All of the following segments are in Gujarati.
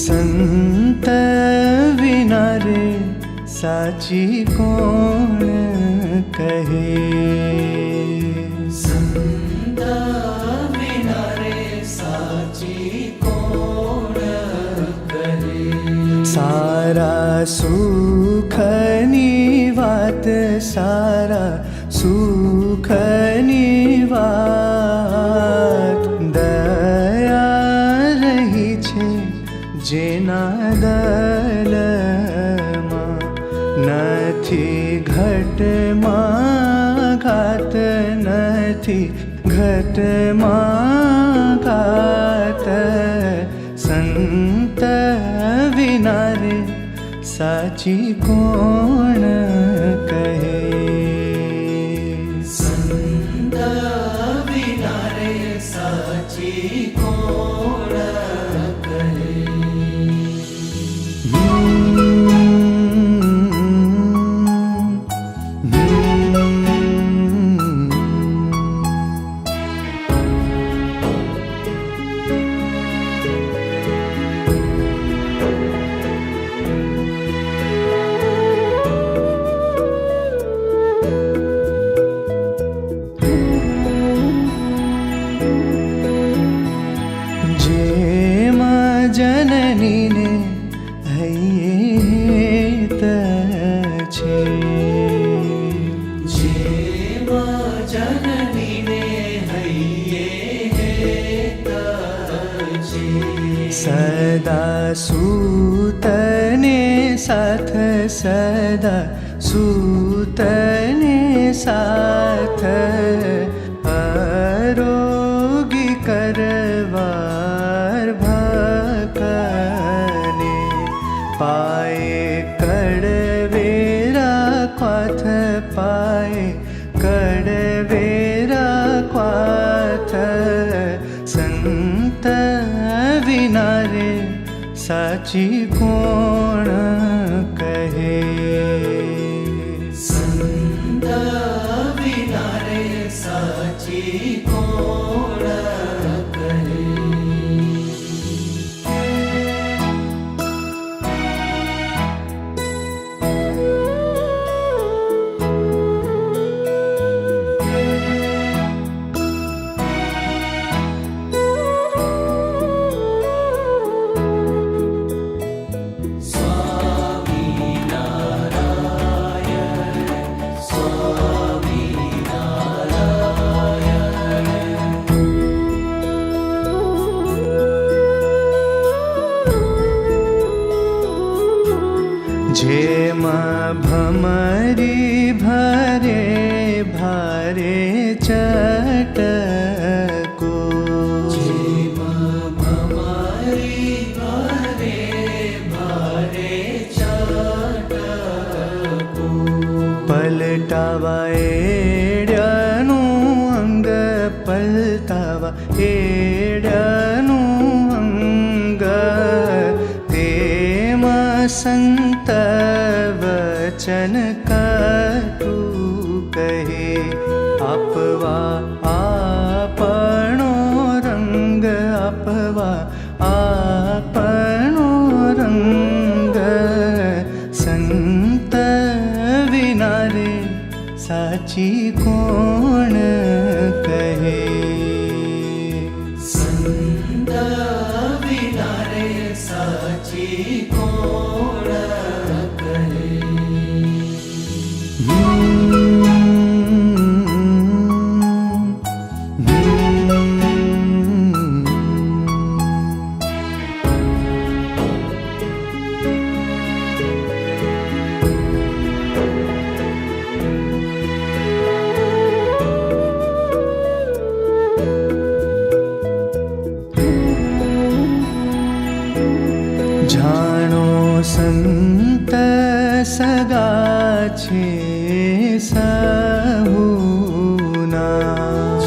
સંત વિના રે સાચી કોણ કહે, સંત વિના રે સાચી કોણ કહે. સારા સુખની વાત, સારા સુખની વાત, દયા રહી છે જેના દલમાં, નથી ઘટમાં ઘાત, નથી ઘટમાં ઘાત. સંત વિના રે સાચી કોણ કહે, સંત વિના રે સાચી કોણ કહે. જનનીને હૈયે છે, જેમાં જનનીને હૈયે છે. સદા સૂતને સાથ, સદા સૂતને સાથ, આરોગી કરવાર ભકને, પાયે કડવેરા ક્વાથ, પાયે કડવેરા ક્વાથ. સંત વિના રે સાચી કોણ કહે, સંત વિના રે સાચી કોણ કહે. જેમાં ભમરી ભરે ભારે ચટકો, જેમાં ભમરી ભરે ભારે ચટકો, પલટાવા એડ્યાનું અંગ, પલટાવા એડ્યાનું અંગ, તેમાં સંત વચન કટુ કહે, આપવા આપણો રંગ, આપવા આપણો રંગ. સંત વિના રે સાચી કોણ કહે, સંત વિના રે સાચી કોણ કહે. જાણો સંત સગા છે સહુના,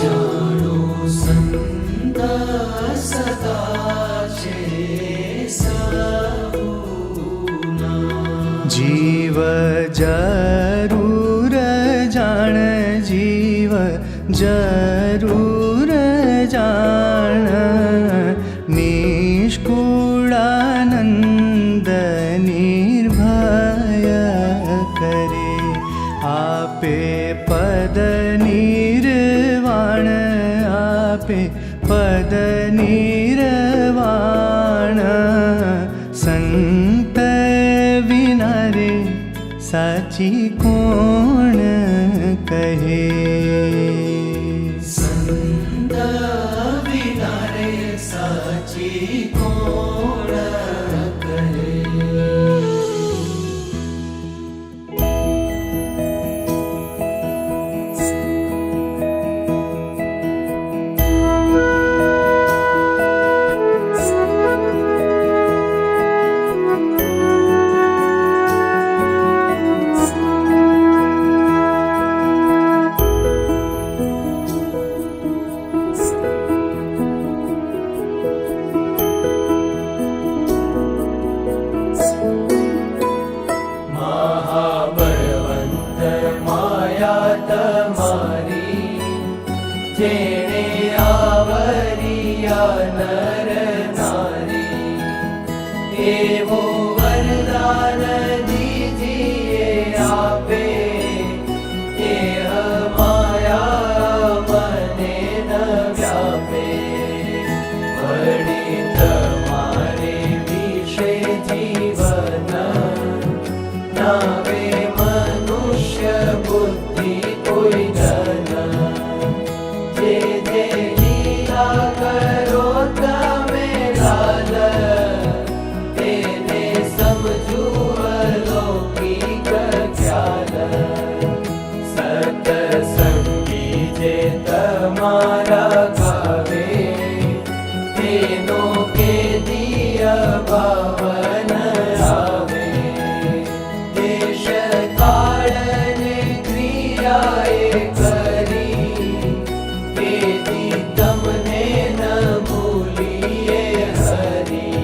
જાણો સંત સદા છે સહુના. જીવ જરૂર જાણ, જીવ જરૂર જાણ, નિષ્કુળાનંદ સાચી કોણ કહે. સંત વિના રે સાચી કોણ કહે. જેણે આવરિયા નર નારી, એવો વરદાન દીજીએ આપે. એ માયા મને ન વ્યાપે. વળી તમારે વિશે જીવન નાવે મનુષ્ય બુદ્ધિ કોઈ જન. જે જે લીલા કરો તમે લાલ, તેને સમજુ અલૌકિક ખ્યાલ. સતસંગી જે તમારા ગાવે, તેનો કે દિય ભાવન આવે. દેશ કાળ ને ક્રિયાએ કરી, તમને ન ભૂલીએ હરી.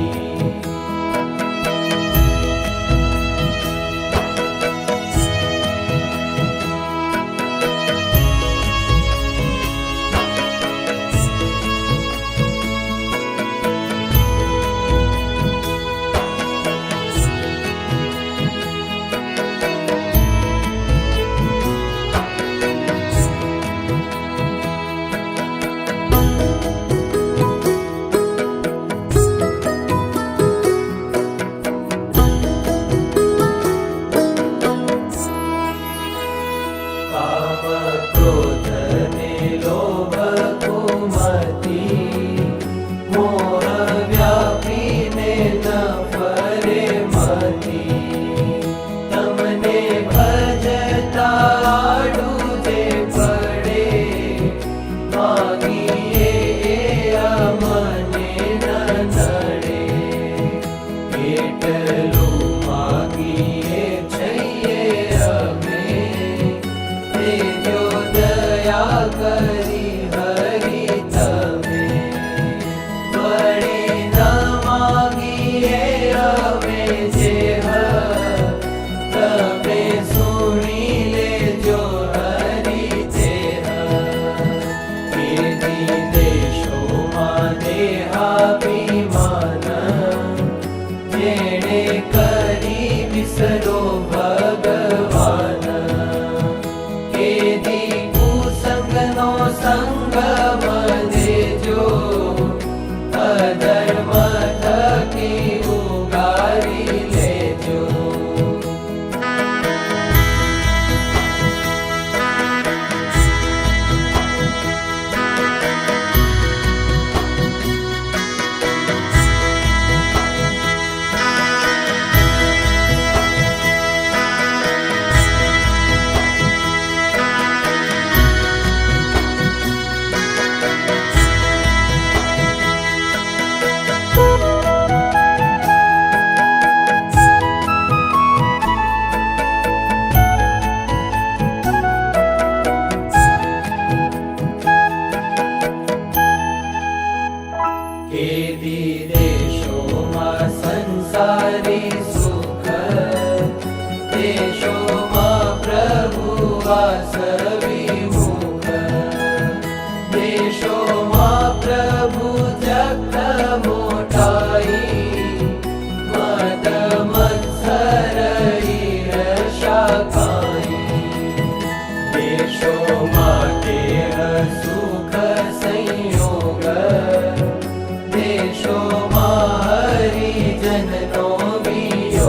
દેશોમાં હરિજનનો વિયોગ.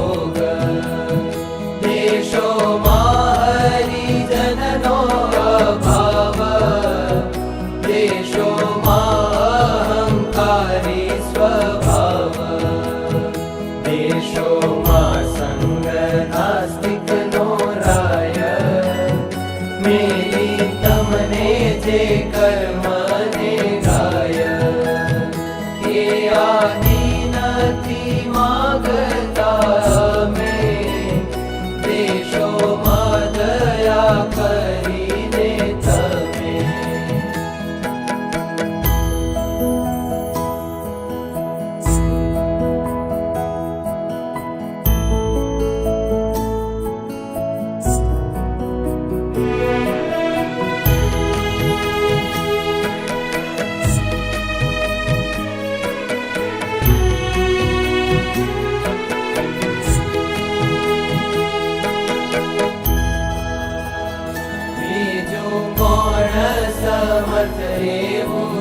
દેશોમાં સંગ નાસ્તિકનો રાય, મેલી તમને જે કર્મને ગાય, એ આદિ નથી માગતા અમે, દેશોમાં દયા કરીને તમે. બીજું કોણ સમર્થ એવું